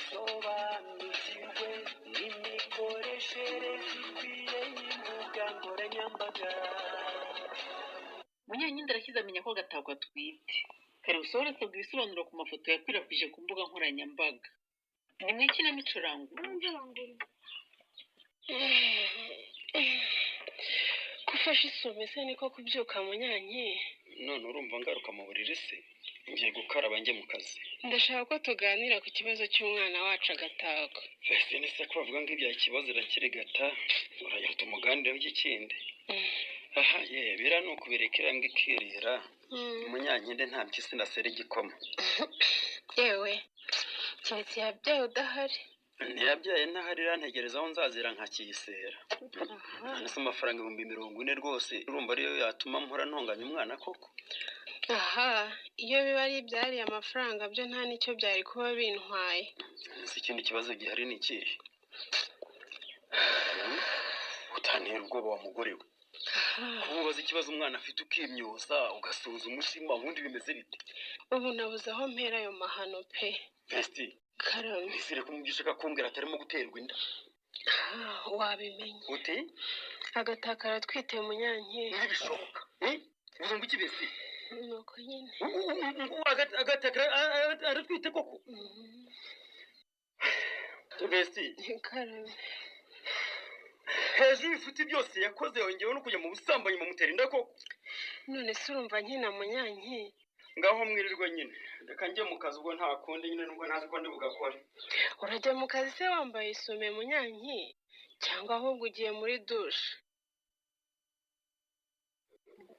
Sobanukirwe n'imikoreshereze ikwiye y'imbuga nkoranyambaga. Munyankindi arashyize amenya ko Gatako atwite. Kare usohora asabwa ibisobanuro ku mafoto yakwirakwije ku mbuga nkoranyambaga. Ni mu ikinamico Rangura. Gufasha isume se niko kubyuka Munyanki? None urumva ngaruka mu buriri se? Ngiye gukaraba njye mu kazi. Ndashaka ko tuganira ku kibazo cy'umwana wacu Gatako. Ese ni se ko bavuga ngo ibya kibazo irakirigata urayata umuganira w'ikindi. Aha ye bira no kubirekera ngo ikirira. Munyankinde nta mpyisi nasera igikoma. Yewe cyetse yabyaye udahari. Ntiyabyaye ntahari rantegereza aho nzazira nkakiyisera. Nase amafaranga 40,000 rwose urumva ariyo yatuma mpora ntonganya umwana koko. Aha iyo biba ari byari amafaranga byo nta nicyo byari kuba bintwaye. Nzi ikindi kibazo gihari ni ikihe? Utantera ubwoba wa mugore we. Kumubaza ikibazo umwana afite ukimyoza ugasuza umushima ubundi bimeze bite? Ubu nabuze aho mpera ayo mahano pe. Besti Karame. Nisire kumugisha kakumbwira atarimo guterwa inda. Wabimenye. Ute? Agatakara twite Munyanki. Ntibishoboka. Uzumva iki besti? Nuko nyine. Agatakara aratwite koko. Besti. Karame. Hejuru ifuti byose yakoze yongewe no kujya mu busambanyi mu mutera inda koko. None se urumva nkina Munyanki? Ngaho mwirirwa nyine. Reka njye mu kazi ubwo nta kundi nyine nubwo ntazi ko ndi bugakora. Urajya mu kazi se wambaye isume Munyanki cyangwa ahubwo ugiye muri douche?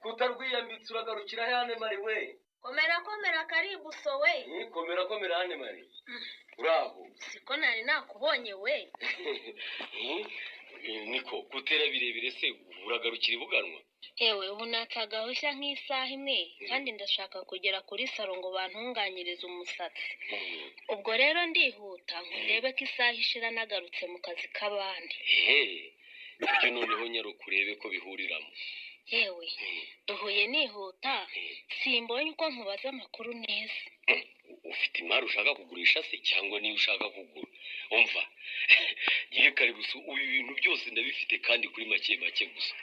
Kutarwiyambitse uragarukira hane mari we. Komera karibu sowe. Komera hane mari. Uraho. Siko nari nakubonye we. Niko gutera birebire se uragarukira ibuganwa. Ewe ubu natagahushya nk'isaha imwe kandi ndashaka kugera kuri salo ngo bantunganyirize umusatsi. Ubwo rero ndihuta ngo ndebe ko isaha ishira nagarutse mu kazi k'abandi. Ibyo noneho nyaro kurebe ko bihuriramo. Yewe duhuye nihuta simbonye uko nkubaza amakuru neza. Ufite imari ushaka kugurisha se cyangwa niyo ushaka kugura? Umva gihe karibu ibintu byose ndabifite kandi kuri make gusa.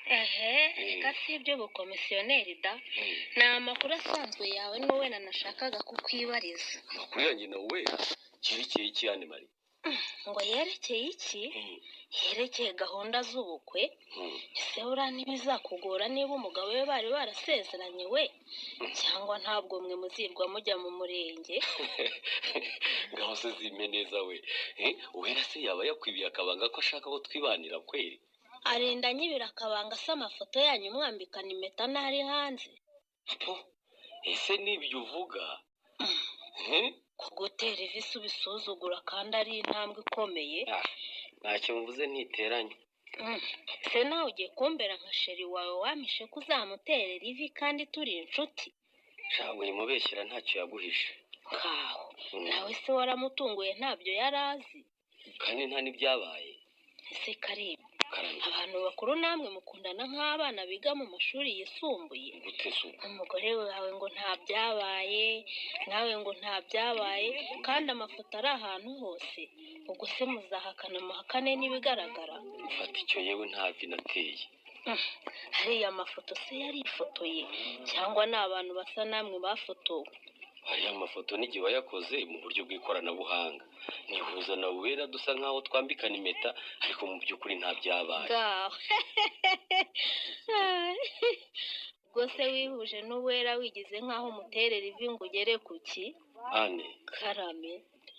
Reka si ibyo bukomisiyoneri da. Ni amakuru asanzwe yawe n'uwe nanashakaga kukwibariza. Amakuru yanjye nawe cyerekeye iki yane mari? Ngo yerekeye iki? Yerekeye gahunda z'ubukwe. Ese ura ntibizakugora niba umugabo we bari barasezeranye we cyangwa ntabwo mwe muzirwa mujya mu murenge? Ngaho se zime neza we. Uwera se yaba yakwibiye akabanga ko ashaka ko twibanira kweri? Arenda nyibira akabanga se amafoto yanyu mwambikana impeta ntari hanze. Ese nibyo uvuga? Kugutera ivisi ubisuzugura kandi ari intambwe ikomeye. Ntacyo mvuze ntiteranye. Se nawe ugiye kumbera nka sheri wawe wamishe ko uzamuterera ivi kandi turi inshuti? Shawe mubeshyira ntacyo yaguhishe. Kaho nawe se waramutunguye ntabyo yarazi kandi nta n'ibyabaye. Ese karibu abantu bakuru namwe mukundana nk'abana biga mu mashuri yisumbuye. Umugore wawe ngo nta byabaye nawe ngo nta byabaye kandi amafoto ari ahantu hose. Ubwo se muzahakana amahakane n'ibigaragara? Ufata icyo yewe nta vinateye. Hariya amafoto se yarifotoye cyangwa ni abantu basa namwe bafotowe? Hariya amafoto n'igihe wayakoze mu buryo bw'ikoranabuhanga. Nihuza na Uwera dusa nkaho twambikana impeta ariko mu by'ukuri nta byabaye. Rwose wihuje n'Uwera wigize nkaho umuterera ivi ngo ugere ku ki? Ane. Karame.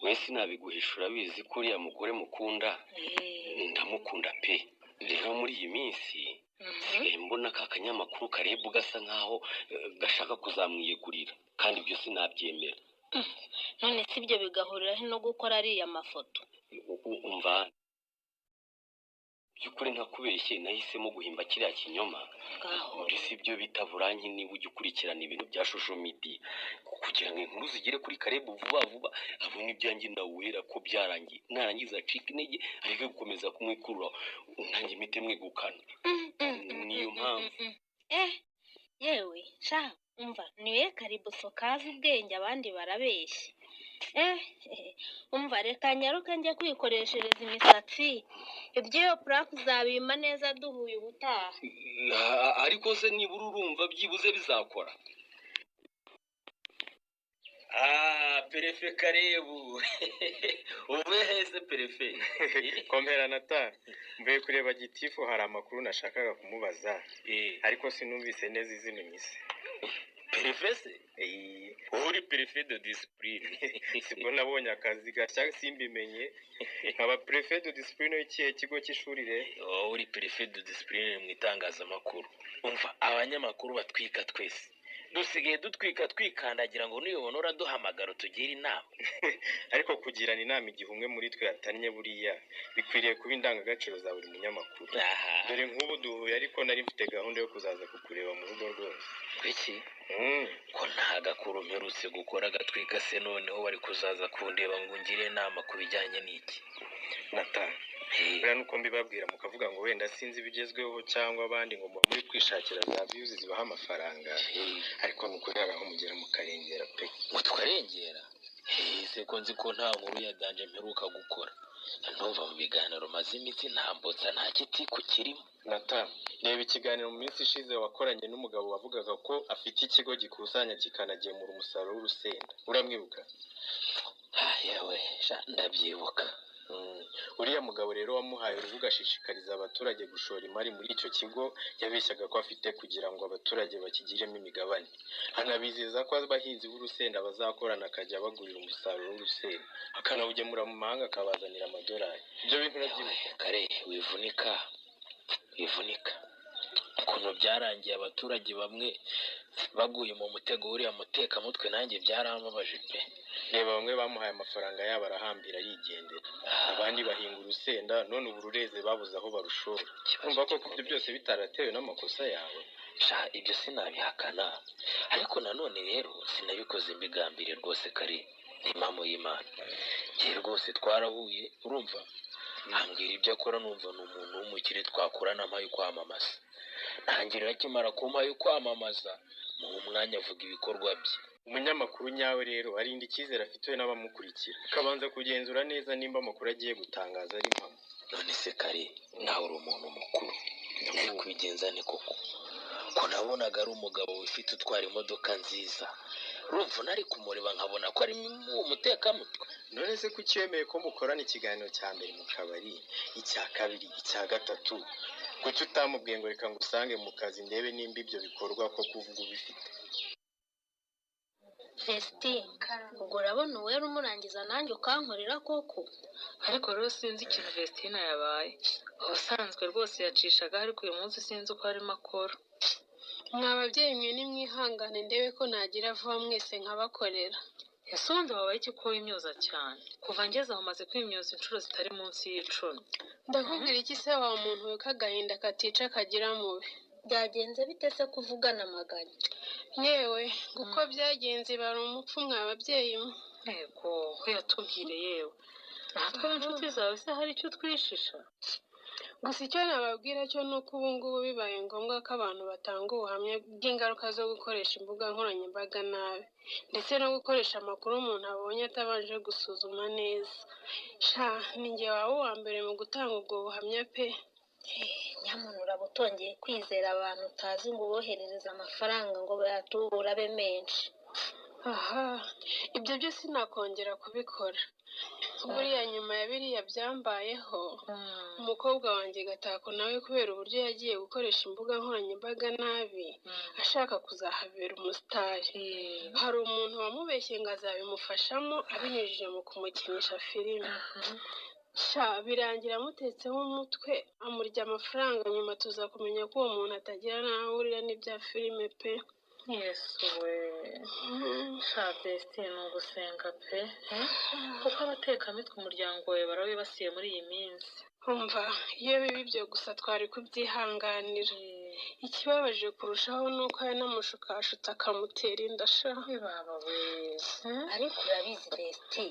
Wese nabiguhishura bizi ko uriya mugore mukunda. Ndamukunda pe. Rero muri iyi minsi mbona ka kanyamakuru karebu gasa nkaho gashaka kuzamwiyegurira kandi ibyo sinabyemera. None si ibyo bigahurira no gukora ariya mafoto? Umva by'ukuri ntakubeshye nahisemo guhimba kiriya kinyoma. Muri si ibyo bitaburanki niba ujya ukurikirana ibintu bya social media kugira ngo inkuru zigere kuri Karebu vuba abone ibyanjye na Uwera ko byarangiye narangiza acika intege ariko gukomeza kumwikurura nanjye imite mwegukana. niyo mpamvu. yewe sha umva niwe karibuso kazi ubwenge abandi barabeshya. umva reka nyaruke njye kwikoreshereza imisatsi iby'iyo purake uzabima neza duhuye ubutaha. ariko se nibura urumva byibuze bizakora? Perefe Karebu uvuye hese perefe? Kompera Nathan, mvuye kureba gitifu hari amakuru nashakaga kumubaza ariko sinumvise neza izina nyise. Perefe se? Uri perefe de discipline. Sibwo nabonye akazi gashya simbimenye. Nkaba perefe de discipline w'ikihe kigo cy'ishuri re? Uri perefe de discipline mu itangazamakuru. Umva abanyamakuru batwika twese. Dusigaye dutwika twikandagira ngo niyobona uraduhamagara tugira inama. Ariko kugirana inama igihe umwe muri twe yatannye buriya bikwiriye kuba indangagaciro za buri munyamakuru. Dore nk'ubu duhuye ariko nari mfite gahunda yo kuzaza kukureba mu rugo rwose. Kuki? Ko nta gakuru mperutse gukora gatwika se noneho wari kuzaza kundeba ngo ngire inama ku bijyanye n'iki? Nathan, buriya nuko mbibabwira mukavuga ngo wenda sinzi ibigezweho cyangwa abandi ngo muba muri kwishakira za views zibaha amafaranga. Ariko nukuri hari aho mugera mukarengera pe. Ngo twarengera? Se ko nzi ko nta nkuru ya danje mperuka gukora. Ndumva mu biganiro maze iminsi ntambutsa nta kiti ku kirimo. Nathan, reba ikiganiro mu minsi ishize wakoranye n'umugabo wavugaga ko afite ikigo gikusanya kikanagemura umusaruro w'urusenda. Uramwibuka? Yewe ndabyibuka. Uriya mugabo rero wamuhaye urubuga ashishikariza abaturage gushora imari muri icyo kigo yabeshyaga ko afite kugira ngo abaturage bakigiremo imigabane. Anabizeza ko abahinzi b'urusenda bazakorana akajya bagurira umusaruro w'urusenda akanawugemura mu mahanga akabazanira amadolari. Ibyo bintu urabyibuka? Kare wivunika ukuntu byarangiye abaturage bamwe baguye mu mutego uriya mutekamutwe nanjye byarambabaje pe. Reba bamwe bamuhaye amafaranga yabo arahambira arigendera, abandi bahinga urusenda none ubu rureze babuze aho barushora. Urumva ko ibyo byose bitaratewe n'amakosa yawe? Ibyo sinabihakana ariko nanone rero sinabikoze mbigambire rwose Kare, ni impamo y'Imana. Njye rwose twarahuye urumva ambwira ibyo akora numva ni umuntu w'umukire twakorana mpaye kwamamaza. Ntangirira akimara kumpaye kwamamaza mu mwanya avuga ibikorwa bye. Umunyamakuru nyawe rero arinda icyizere afitiwe n'abamukurikira akabanza kugenzura neza nimba amakuru agiye gutangaza ari impamo. None se Kare nawe uri umuntu mukuru nari kubigenza ni koko ko nabonaga ari umugabo wifite utwara imodoka nziza, urumva nari kumureba nkabona ko ari umutekamutwe. None se kuki wemeye ko mukorana ikiganiro cya mbere mu kabari, icya kabiri, icya gatatu? Kuki utamubwiye ngo reka ngusange mu kazi ndebe nimba ibyo bikorwa ko kuvuga ubifite? ubwo urabona uwera umurangiza nanjye ukankorera koko? Ariko rero sinzi ikintu Vestina yabaye. Ubusanzwe rwose yacishaga ariko uyu munsi sinzi uko arimo akora. Mwa babyeyi mwe nimwihangane ndebe ko nagira vuba mwese nkabakorera. Yasonze wabaye iki ko wimyoza cyane? Kuva ngeze aho maze kwimyoza inshuro zitari munsi y'icumi. Ndakubwira iki se wa muntu we kagahinda katica kagira mubi? Byagenze bite se kuvugana amaganya? Yewe kuko byagenze bari umupfu mwa babyeyi mwe. Yego yatubwire yewe. Natwe inshuti zawe se hari icyo twishisha? Gusa icyo nababwira cyo ni uko ubu ngubu bibaye ngombwa ko abantu batanga ubuhamya bw'ingaruka zo gukoresha imbuga nkoranyambaga nabi ndetse no gukoresha amakuru umuntu abonye atabanje gusuzuma neza. Ni njye waba uwa mbere mu gutanga ubwo buhamya pe. Nyamuntu uraba utongeye kwizera abantu utazi ngo uboherereze amafaranga ngo bayatubura abe menshi. Ibyo byose sinakongera kubikora. Buriya nyuma ya biriya byambayeho umukobwa wanjye Gatako nawe kubera uburyo yagiye gukoresha imbuga nkoranyambaga nabi ashaka kuzahabera umusitari, hari umuntu wamubeshye ngo azabimufashamo abinyujije mu kumukinisha filime. Birangira amutetseho umutwe amurya amafaranga, nyuma tuza kumenya ko uwo muntu atagira n'aho ahurira n'ibya filime pe. Yesu we. Vestina ni ugusenga pe. Kuko abatekamitwe umuryango wawe barawibasiye muri iyi minsi. umva iyo biba ibyo gusa twari kubyihanganira. Ikibabaje kurushaho ni uko yanamushukashuta akamutera inda sha. baba we ariko urabizi besti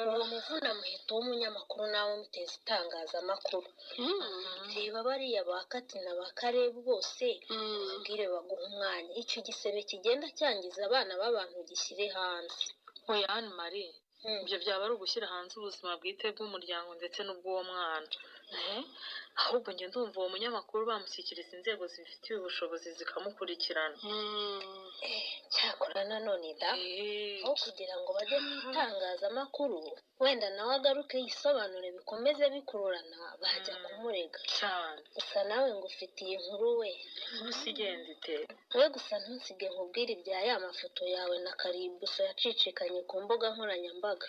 uwo muvuna muheto w'umunyamakuru nawe muteza itangazamakuru reba bariya ba Katina ba Karebu bose ubwire baguha umwanya icyo gisebe kigenda cyangiza abana b'abantu gishyire hanze. oya Anne Marie ibyo byaba ari ugushyira hanze ubuzima bwite bw'umuryango ndetse n'ubw'uwo mwana. ahubwo njye ndumva uwo munyamakuru bamushyikiriza inzego zibifitiye ubushobozi zikamukurikirana. cyakora nanone da aho kugira ngo bajye mu itangazamakuru wenda nawe agaruke yisobanure bikomeze bikururana bajya kumurega cyane. gusa nawe ngo ufitiye inkuru we ntusigende ite we gusa ntusige nkubwire ibya ya mafoto yawe na Karibusa yacicikanye ku mbuga nkoranyambaga.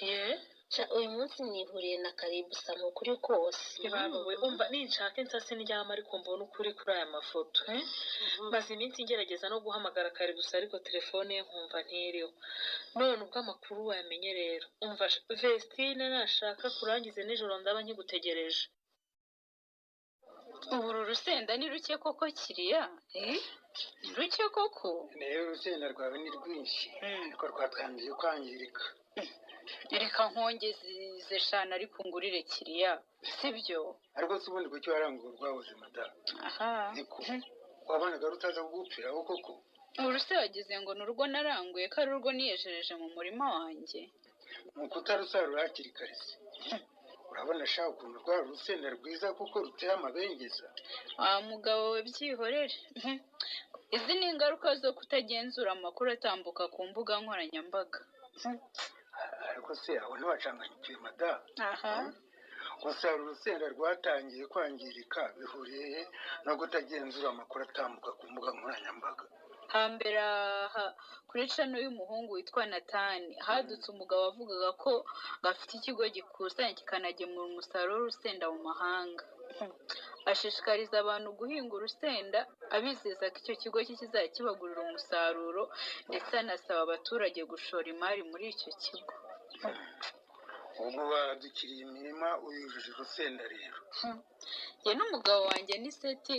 uyu munsi nihuriye na Karibusa mu kuri kose. baba we umva ninshaka nsase ndyama ariko mbona ukuri kuri aya mafoto. maze iminsi ngerageza no guhamagara Karibusa ariko telefone ye nkumva ntiriho. none ubwo amakuru wayamenye rero umva Vestine nashaka kurangize nijoro ndaba nkigutegereje. ubu uru rusenda ni ruke koko kiriya ni ruke koko. rero urusenda rwawe ni rwinshi ariko rwatangiye kwangirika. reka nkongeze eshanu ariko ngurire kiriya sibyo. ariko si ubundi kuki warangura urwabuze madamu. niko wabonaga rutaza kugupfiraho koko. uruse wagize ngo ni urwo naranguye ko ari urwo niyejereje mu murima wanjye. mu kutarusarura hakiri kare se. urabona ashaka ukuntu rwa rusenda rwiza kuko ruteye amabengeza. wa mugabo we byihorere. izi ni ingaruka zo kutagenzura amakuru atambuka ku mbuga nkoranyambaga. ariko se aho ntiwacanganyikiwe madamu. gusarura urusenda rwatangiye kwangirika bihuriye no kutagenzura amakuru atambuka ku mbuga nkoranyambaga. hambere aha kuri cano y'umuhungu witwa Natani hadutse umugabo wavugaga ko gafite ikigo gikusanya kikanagemura umusaruro w'urusenda mu mahanga. ashishikariza abantu guhinga urusenda abizeza ko icyo kigo kizajya kibagurira umusaruro ndetse anasaba abaturage gushora imari muri icyo kigo. ubu badukiriye imirima uyujuje urusenda rero. njye n'umugabo wanjye ni seti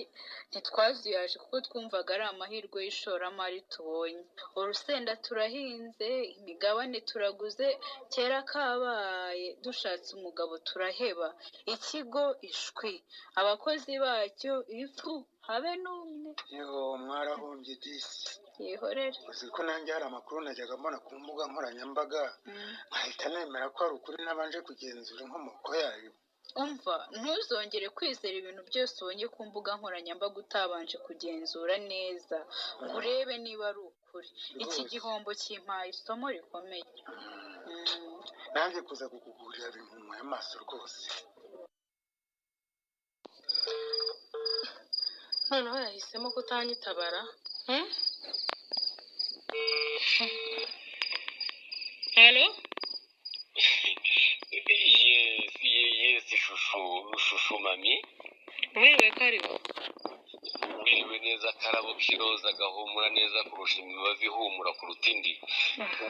ntitwazuyaje kuko twumvaga ari amahirwe y'ishoramari tubonye. urusenda turahinze imigabane turaguze kera kabaye dushatse umugabo turaheba ikigo ishwi abakozi bacyo ifu habe n'umwe. mwarahombye disi. yihorere uzi ko nanjye hari amakuru najyaga mbona ku mbuga nkoranyambaga nkahita nemera ko ari ukuri nabanje kugenzura inkomoko yayo. umva ntuzongere kwizera ibintu byose ubonye ku mbuga nkoranyambaga utabanje kugenzura neza ngo urebe niba ari ukuri. iki gihombo kimpaye isomo rikomeye. nanjye kuza kukugurira bimpumuye amaso rwose. noneho yahisemo kutanyitabara. Hello? yes shushu mami. wiriwe Karibu. wiriwe neza karabo kiroza gahumura neza kurusha imibavi ihumura kuruta indi.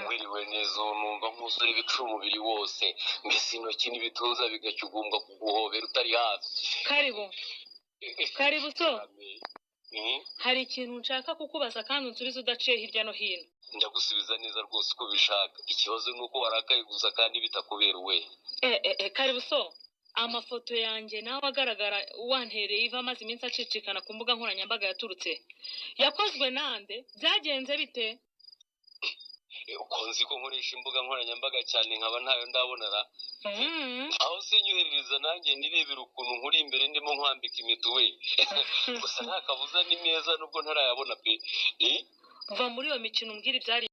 wiriwe neza numva nk'uzura ibicu umubiri wose mbese intoki n'ibituza bigacyugumbwa kuguhobera utari hafi. Karibu so hari ikintu nshaka kukubaza kandi unsubize udaciye hirya no hino. ndagusubiza neza rwose uko bishaka. ikibazo ni uko warakaye gusa kandi bitakubera we. Karibu so amafoto yanjye nawe agaragara wantereye iva amaze iminsi acicikana ku mbuga nkoranyambaga yaturutse yakozwe nande byagenze bite? uko nzi ko nkoresha imbuga nkoranyambaga cyane nkaba ntayo ndabonara. aho sinyoherereza nanjye nirebera ukuntu nkuri imbere ndimo nkwambika imituwe. gusa nta kabuza ni meza nubwo ntarayabona pe. va muri iyo mikino umbwira ibyari